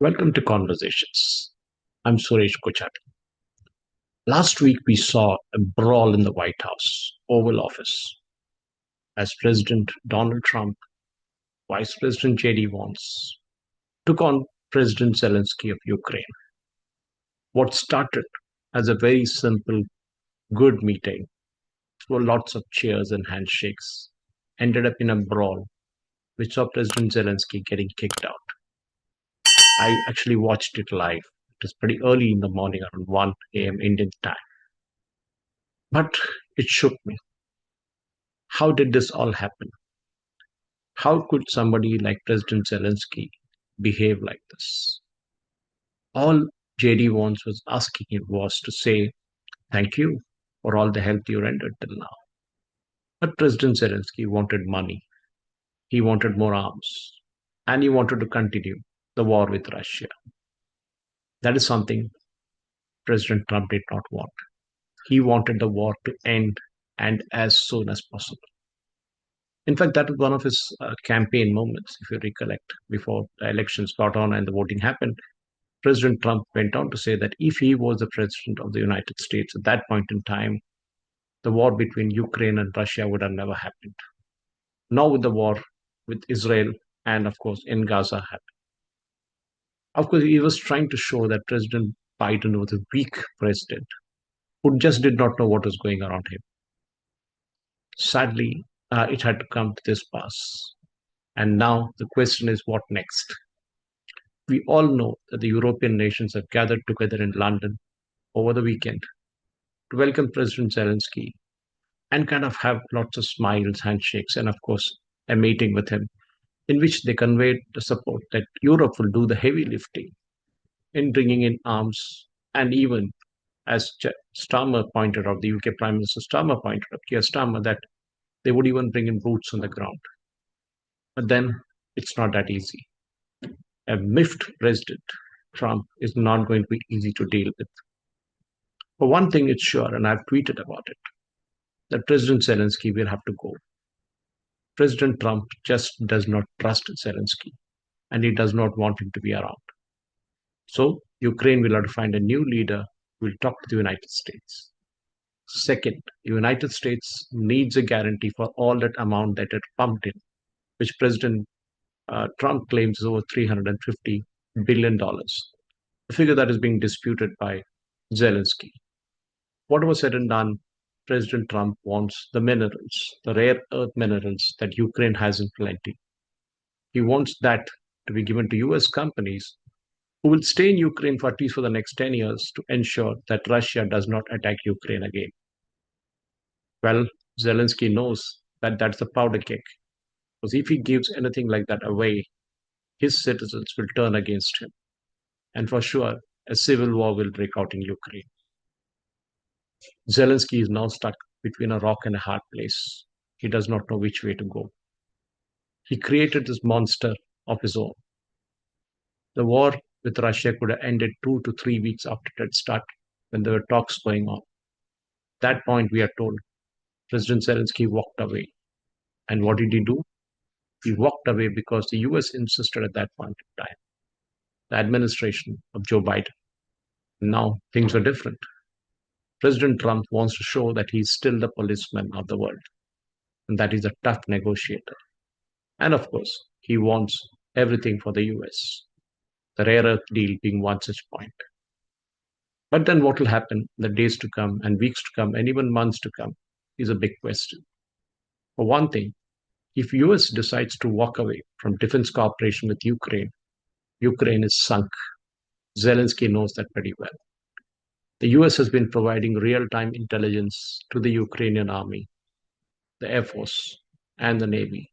Welcome to Conversations. I'm Suresh Kochattil. Last week, we saw a brawl in the White House, Oval Office, as President Donald Trump, Vice President J.D. Vance took on President Zelensky of Ukraine. What started as a very simple, good meeting, through lots of cheers and handshakes, ended up in a brawl which saw President Zelensky getting kicked out. I actually watched it live. It was pretty early in the morning, around 1 a.m. Indian time. But it shook me. How did this all happen? How could somebody like President Zelensky behave like this? All JD Vance was asking him was to say thank you for all the help you rendered till now. But President Zelensky wanted money, he wanted more arms, and he wanted to continue the war with Russia. That is something President Trump did not want. He wanted the war to end and as soon as possible. In fact, that was one of his campaign moments, if you recollect, before the elections got on and the voting happened. President Trump went on to say that if he was the president of the United States at that point in time, the war between Ukraine and Russia would have never happened. Nor would the war with Israel and, of course, in Gaza happen. Of course, he was trying to show that President Biden was a weak president who just did not know what was going around him. Sadly, it had to come to this pass. And now the question is what next? We all know that the European nations have gathered together in London over the weekend to welcome President Zelensky and kind of have lots of smiles, handshakes, and of course, a meeting with him in which they conveyed the support that Europe will do the heavy lifting in bringing in arms. And even as Starmer pointed out, the UK Prime Minister Starmer pointed out, Keir Starmer, that they would even bring in boots on the ground. But then it's not that easy. A miffed President Trump is not going to be easy to deal with. For one thing, it's sure, and I've tweeted about it, that President Zelensky will have to go. President Trump just does not trust Zelensky, and he does not want him to be around. So, Ukraine will have to find a new leader who will talk to the United States. Second, the United States needs a guarantee for all that amount that it pumped in, which President Trump claims is over $350 billion, a figure that is being disputed by Zelensky. Whatever said and done, President Trump wants the minerals, the rare earth minerals that Ukraine has in plenty. He wants that to be given to US companies who will stay in Ukraine for at least for the next 10 years to ensure that Russia does not attack Ukraine again. Well, Zelensky knows that that's a powder keg. Because if he gives anything like that away, his citizens will turn against him. And for sure, a civil war will break out in Ukraine. Zelensky is now stuck between a rock and a hard place. He does not know which way to go. He created this monster of his own. The war with Russia could have ended 2 to 3 weeks after it had started, when there were talks going on. At that point, we are told President Zelensky walked away. And what did he do? He walked away because the US insisted at that point in time, the administration of Joe Biden. Now things are different. President Trump wants to show that he's still the policeman of the world and that he's a tough negotiator. And of course, he wants everything for the US, the rare earth deal being one such point. But then what will happen in the days to come and weeks to come and even months to come is a big question. For one thing, if US decides to walk away from defense cooperation with Ukraine, Ukraine is sunk. Zelensky knows that pretty well. The US has been providing real-time intelligence to the Ukrainian army, the Air Force, and the Navy.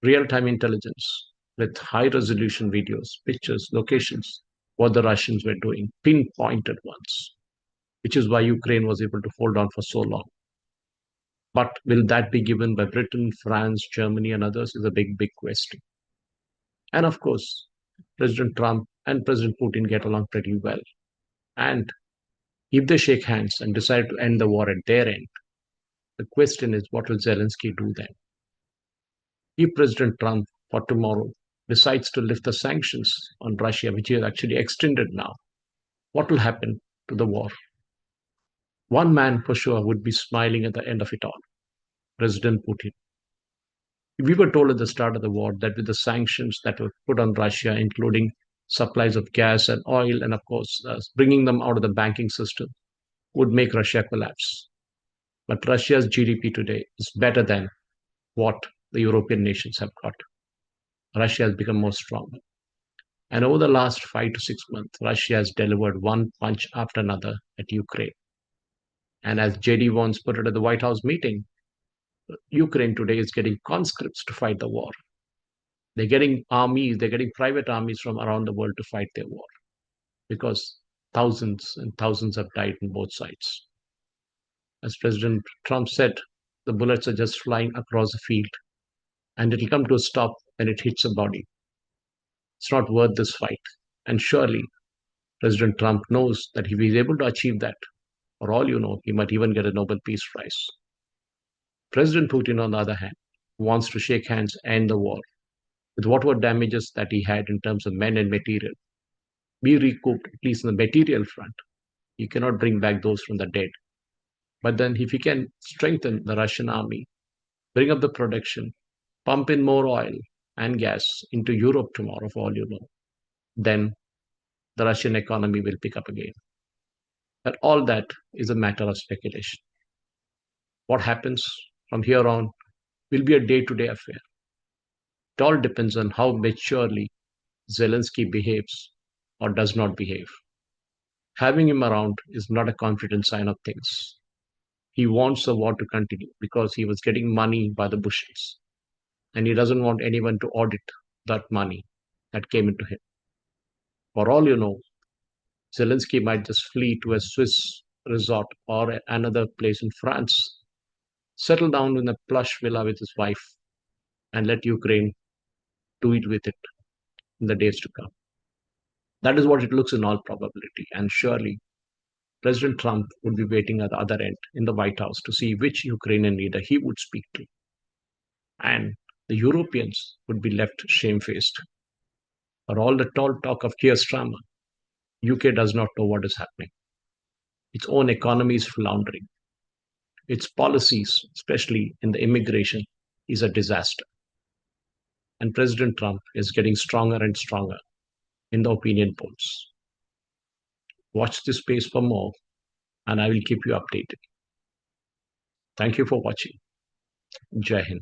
Real-time intelligence with high-resolution videos, pictures, locations, what the Russians were doing, pinpointed ones, which is why Ukraine was able to hold on for so long. But will that be given by Britain, France, Germany, and others is a big, big question. And of course, President Trump and President Putin get along pretty well. And if they shake hands and decide to end the war at their end, the question is what will Zelensky do then? If President Trump for tomorrow decides to lift the sanctions on Russia, which is actually extended now, what will happen to the war? One man for sure would be smiling at the end of it all, President Putin. If we were told at the start of the war that with the sanctions that were put on Russia, including supplies of gas and oil, and of course, bringing them out of the banking system, would make Russia collapse. But Russia's GDP today is better than what the European nations have got. Russia has become more stronger. And over the last 5 to 6 months, Russia has delivered one punch after another at Ukraine. And as JD Vance put it at the White House meeting, Ukraine today is getting conscripts to fight the war. They're getting armies, they're getting private armies from around the world to fight their war because thousands and thousands have died on both sides. As President Trump said, the bullets are just flying across the field and it'll come to a stop when it hits a body. It's not worth this fight. And surely President Trump knows that if he's able to achieve that, for all you know, he might even get a Nobel Peace Prize. President Putin, on the other hand, wants to shake hands and end the war with whatever damages that he had in terms of men and material be recouped, at least on the material front. He cannot bring back those from the dead. But then, if he can strengthen the Russian army, bring up the production, pump in more oil and gas into Europe tomorrow, for all you know, then the Russian economy will pick up again. But all that is a matter of speculation. What happens from here on will be a day to day affair. It all depends on how maturely Zelensky behaves or does not behave. Having him around is not a confident sign of things. He wants the war to continue because he was getting money by the bushels, and he doesn't want anyone to audit that money that came into him. For all you know, Zelensky might just flee to a Swiss resort or another place in France, settle down in a plush villa with his wife, and let Ukraine do it with it in the days to come. That is what it looks in all probability, and surely President Trump would be waiting at the other end in the White House to see which Ukrainian leader he would speak to. And the Europeans would be left shamefaced. For all the tall talk of Keir Starmer, UK does not know what is happening. Its own economy is floundering. Its policies, especially in the immigration, is a disaster. And President Trump is getting stronger and stronger in the opinion polls. Watch this space for more, and I will keep you updated. Thank you for watching. Jai Hind.